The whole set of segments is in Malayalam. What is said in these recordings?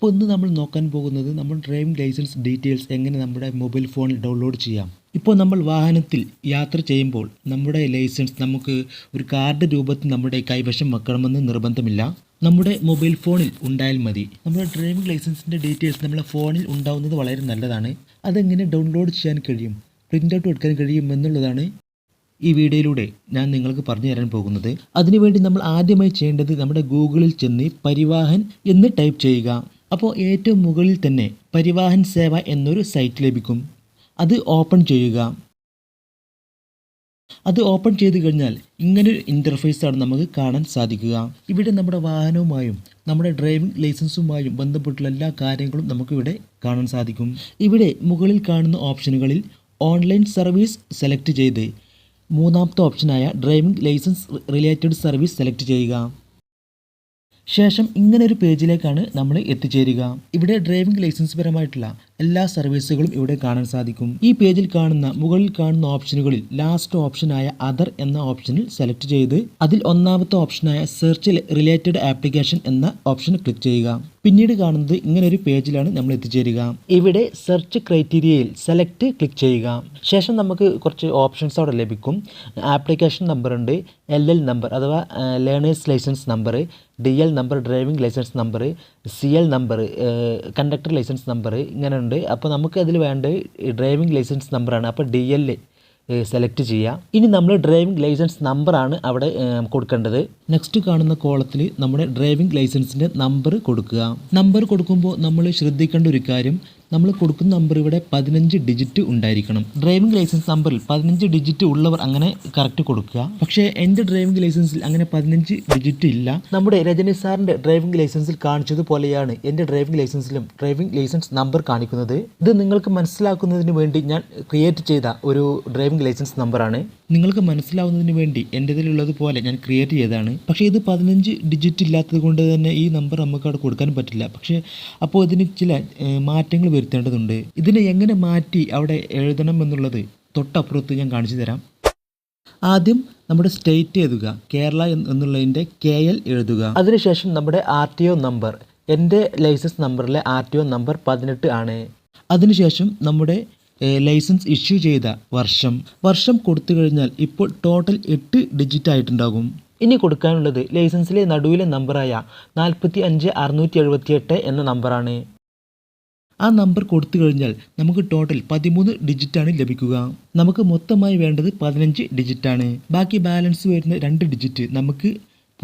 അപ്പോൾ ഇന്ന് നമ്മൾ നോക്കാൻ പോകുന്നത് നമ്മൾ ഡ്രൈവിംഗ് ലൈസൻസ് ഡീറ്റെയിൽസ് എങ്ങനെ നമ്മുടെ മൊബൈൽ ഫോണിൽ ഡൗൺലോഡ് ചെയ്യാം. ഇപ്പോൾ നമ്മൾ വാഹനത്തിൽ യാത്ര ചെയ്യുമ്പോൾ നമ്മുടെ ലൈസൻസ് നമുക്ക് ഒരു കാർഡ് രൂപത്തിൽ നമ്മുടെ കൈവശം വെക്കണമെന്ന് നിർബന്ധമില്ല. നമ്മുടെ മൊബൈൽ ഫോണിൽ ഉണ്ടായാൽ മതി. നമ്മുടെ ഡ്രൈവിംഗ് ലൈസൻസിൻ്റെ ഡീറ്റെയിൽസ് നമ്മുടെ ഫോണിൽ ഉണ്ടാവുന്നത് വളരെ നല്ലതാണ്. അതെങ്ങനെ ഡൗൺലോഡ് ചെയ്യാൻ കഴിയും, പ്രിൻ്റ് ഔട്ട് എടുക്കാൻ കഴിയും എന്നുള്ളതാണ് ഈ വീഡിയോയിലൂടെ ഞാൻ നിങ്ങൾക്ക് പറഞ്ഞു തരാൻ പോകുന്നത്. അതിനുവേണ്ടി നമ്മൾ ആദ്യമായി ചെയ്യേണ്ടത് നമ്മുടെ ഗൂഗിളിൽ ചെന്ന് പരിവാഹൻ എന്ന് ടൈപ്പ് ചെയ്യുക. അപ്പോൾ ഏറ്റവും മുകളിൽ തന്നെ പരിവാഹൻ സേവ എന്നൊരു സൈറ്റ് ലഭിക്കും. അത് ഓപ്പൺ ചെയ്യുക. അത് ഓപ്പൺ ചെയ്ത് കഴിഞ്ഞാൽ ഇങ്ങനൊരു ഇൻ്റർഫേസാണ് നമുക്ക് കാണാൻ സാധിക്കുക. ഇവിടെ നമ്മുടെ വാഹനവുമായും നമ്മുടെ ഡ്രൈവിംഗ് ലൈസൻസുമായും ബന്ധപ്പെട്ടുള്ള എല്ലാ കാര്യങ്ങളും നമുക്കിവിടെ കാണാൻ സാധിക്കും. ഇവിടെ മുകളിൽ കാണുന്ന ഓപ്ഷനുകളിൽ ഓൺലൈൻ സർവീസ് സെലക്ട് ചെയ്ത് മൂന്നാമത്തെ ഓപ്ഷനായ driving licence related service select ചെയ്യുക. ശേഷം ഇങ്ങനൊരു പേജിലേക്കാണ് നമ്മൾ എത്തിച്ചേരുക. ഇവിടെ ഡ്രൈവിംഗ് ലൈസൻസ് പരമായിട്ടുള്ള എല്ലാ സർവീസുകളും ഇവിടെ കാണാൻ സാധിക്കും. ഈ പേജിൽ കാണുന്ന മുകളിൽ കാണുന്ന ഓപ്ഷനുകളിൽ ലാസ്റ്റ് ഓപ്ഷനായ അതർ എന്ന ഓപ്ഷനിൽ സെലക്ട് ചെയ്ത് അതിൽ ഒന്നാമത്തെ ഓപ്ഷനായ സെർച്ച് റിലേറ്റഡ് ആപ്ലിക്കേഷൻ എന്ന ഓപ്ഷൻ ക്ലിക്ക് ചെയ്യുക. പിന്നീട് കാണുന്നത് ഇങ്ങനൊരു പേജിലാണ് നമ്മൾ എത്തിച്ചേരുക. ഇവിടെ സെർച്ച് ക്രൈറ്റീരിയയിൽ സെലക്ട് ക്ലിക്ക് ചെയ്യുക. ശേഷം നമുക്ക് കുറച്ച് ഓപ്ഷൻസ് അവിടെ ലഭിക്കും. ആപ്ലിക്കേഷൻ നമ്പർ ഉണ്ട്, LL നമ്പർ അഥവാ learners licence number, DL number driving licence number, CL number conductor licence number, ഇങ്ങനെ ഉണ്ട്. അപ്പോൾ നമുക്ക് അതിൽ വേണ്ടത് ഡ്രൈവിംഗ് ലൈസൻസ് നമ്പറാണ്. അപ്പോൾ DL സെലക്ട് ചെയ്യുക. ഇനി നമ്മൾ ഡ്രൈവിംഗ് ലൈസൻസ് നമ്പറാണ് അവിടെ കൊടുക്കേണ്ടത്. നെക്സ്റ്റ് കാണുന്ന കോളത്തിൽ നമ്മുടെ ഡ്രൈവിംഗ് ലൈസൻസിൻ്റെ നമ്പർ കൊടുക്കുക. നമ്പർ കൊടുക്കുമ്പോൾ നമ്മൾ ശ്രദ്ധിക്കേണ്ട ഒരു കാര്യം, നമ്മൾ കൊടുക്കുന്ന നമ്പർ ഇവിടെ 15 ഡിജിറ്റ് ഉണ്ടായിരിക്കണം. ഡ്രൈവിംഗ് ലൈസൻസ് നമ്പറിൽ 15 ഡിജിറ്റ് ഉള്ളവർ അങ്ങനെ കറക്റ്റ് കൊടുക്കുക. പക്ഷേ എൻ്റെ ഡ്രൈവിംഗ് ലൈസൻസിൽ അങ്ങനെ 15 ഡിജിറ്റ് ഇല്ല. നമ്മുടെ രജനി സാറിൻ്റെ ഡ്രൈവിംഗ് ലൈസൻസിൽ കാണിച്ചതുപോലെയാണ് എൻ്റെ ഡ്രൈവിംഗ് ലൈസൻസിലും ഡ്രൈവിംഗ് ലൈസൻസ് നമ്പർ കാണിക്കുന്നത്. ഇത് നിങ്ങൾക്ക് മനസ്സിലാക്കുന്നതിന് വേണ്ടി ഞാൻ ക്രിയേറ്റ് ചെയ്ത ഒരു ഡ്രൈവിംഗ് ലൈസൻസ് നമ്പറാണ്. നിങ്ങൾക്ക് മനസ്സിലാവുന്നതിന് വേണ്ടി എൻ്റെതിലുള്ളതുപോലെ ഞാൻ ക്രിയേറ്റ് ചെയ്തതാണ്. പക്ഷേ ഇത് 15 ഡിജിറ്റ് ഇല്ലാത്തത് കൊണ്ട് തന്നെ ഈ നമ്പർ നമുക്ക് അവിടെ കൊടുക്കാൻ പറ്റില്ല. പക്ഷേ അപ്പോൾ ഇതിന് ചില മാറ്റങ്ങൾ വരുത്തേണ്ടതുണ്ട്. ഇതിനെ എങ്ങനെ മാറ്റി അവിടെ എഴുതണം എന്നുള്ളത് തൊട്ടപ്പുറത്ത് ഞാൻ കാണിച്ചു തരാം. ആദ്യം നമ്മുടെ സ്റ്റേറ്റ് എഴുതുക. കേരള എന്നുള്ളതിൻ്റെ KL എഴുതുക. അതിനുശേഷം നമ്മുടെ RTO നമ്പർ, എൻ്റെ ലൈസൻസ് നമ്പറിലെ RTO നമ്പർ 18 ആണ്. അതിനുശേഷം നമ്മുടെ ലൈസൻസ് ഇഷ്യൂ ചെയ്ത വർഷം കൊടുത്തു കഴിഞ്ഞാൽ ഇപ്പോൾ ടോട്ടൽ 8 ഡിജിറ്റ് ആയിട്ടുണ്ടാകും. ഇനി കൊടുക്കാനുള്ളത് ലൈസൻസിലെ നടുവിലെ നമ്പറായ 45678 എന്ന നമ്പറാണ്. ആ നമ്പർ കൊടുത്തു കഴിഞ്ഞാൽ നമുക്ക് ടോട്ടൽ 13 ഡിജിറ്റാണ് ലഭിക്കുക. നമുക്ക് മൊത്തമായി വേണ്ടത് 15 ഡിജിറ്റാണ്. ബാക്കി ബാലൻസ് വരുന്ന 2 ഡിജിറ്റ് നമുക്ക്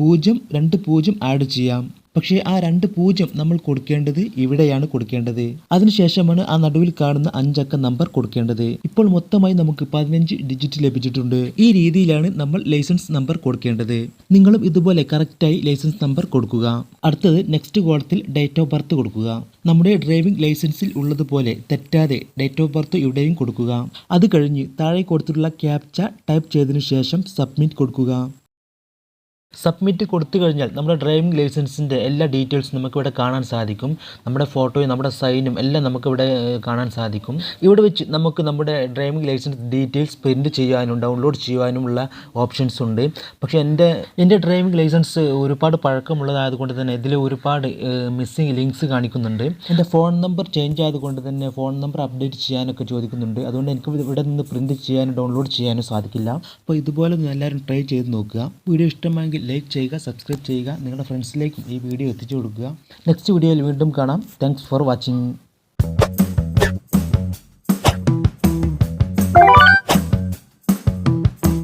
020 ആഡ് ചെയ്യാം. പക്ഷേ ആ 20 നമ്മൾ കൊടുക്കേണ്ടത് ഇവിടെയാണ് കൊടുക്കേണ്ടത്. അതിനുശേഷമാണ് ആ നടുവിൽ കാണുന്ന 5 അക്ക നമ്പർ കൊടുക്കേണ്ടത്. ഇപ്പോൾ മൊത്തമായി നമുക്ക് 15 ഡിജിറ്റ് ലഭിച്ചിട്ടുണ്ട്. ഈ രീതിയിലാണ് നമ്മൾ ലൈസൻസ് നമ്പർ കൊടുക്കേണ്ടത്. നിങ്ങളും ഇതുപോലെ കറക്റ്റായി ലൈസൻസ് നമ്പർ കൊടുക്കുക. അടുത്തത് നെക്സ്റ്റ് കോളത്തിൽ ഡേറ്റ് ഓഫ് ബർത്ത് കൊടുക്കുക. നമ്മുടെ ഡ്രൈവിംഗ് ലൈസൻസിൽ ഉള്ളതുപോലെ തെറ്റാതെ ഡേറ്റ് ഓഫ് ബർത്ത് ഇവിടെയും കൊടുക്കുക. അത് കഴിഞ്ഞ് താഴെ കൊടുത്തിട്ടുള്ള ക്യാപ്ച ടൈപ്പ് ചെയ്തതിനു ശേഷം സബ്മിറ്റ് കൊടുക്കുക. സബ്മിറ്റ് കൊടുത്തു കഴിഞ്ഞാൽ നമ്മുടെ ഡ്രൈവിംഗ് ലൈസൻസിൻ്റെ എല്ലാ ഡീറ്റെയിൽസും നമുക്കിവിടെ കാണാൻ സാധിക്കും. നമ്മുടെ ഫോട്ടോയും നമ്മുടെ സൈനും എല്ലാം നമുക്കിവിടെ കാണാൻ സാധിക്കും. ഇവിടെ വെച്ച് നമുക്ക് നമ്മുടെ ഡ്രൈവിംഗ് ലൈസൻസ് ഡീറ്റെയിൽസ് പ്രിൻറ്റ് ചെയ്യാനും ഡൗൺലോഡ് ചെയ്യാനുമുള്ള ഓപ്ഷൻസ് ഉണ്ട്. പക്ഷേ എൻ്റെ ഡ്രൈവിംഗ് ലൈസൻസ് ഒരുപാട് പഴക്കമുള്ളതായതുകൊണ്ട് തന്നെ ഇതിൽ ഒരുപാട് മിസ്സിങ് ലിങ്ക്സ് കാണിക്കുന്നുണ്ട്. എൻ്റെ ഫോൺ നമ്പർ ചേഞ്ച് ആയതുകൊണ്ട് തന്നെ ഫോൺ നമ്പർ അപ്ഡേറ്റ് ചെയ്യാനൊക്കെ ചോദിക്കുന്നുണ്ട്. അതുകൊണ്ട് എനിക്ക് ഇവിടെ നിന്ന് പ്രിൻറ്റ് ചെയ്യാനും ഡൗൺലോഡ് ചെയ്യാനും സാധിക്കില്ല. അപ്പോൾ ഇതുപോലെ എല്ലാവരും ട്രൈ ചെയ്ത് നോക്കുക. വീഡിയോ ഇഷ്ടമായെങ്കിൽ ലൈക്ക് ചെയ്യുക, സബ്സ്ക്രൈബ് ചെയ്യുക, നിങ്ങളുടെ ഫ്രണ്ട്സിലേക്കും ഈ വീഡിയോ എത്തിച്ചു കൊടുക്കുക. നെക്സ്റ്റ് വീഡിയോയിൽ വീണ്ടും കാണാം. Thanks for watching.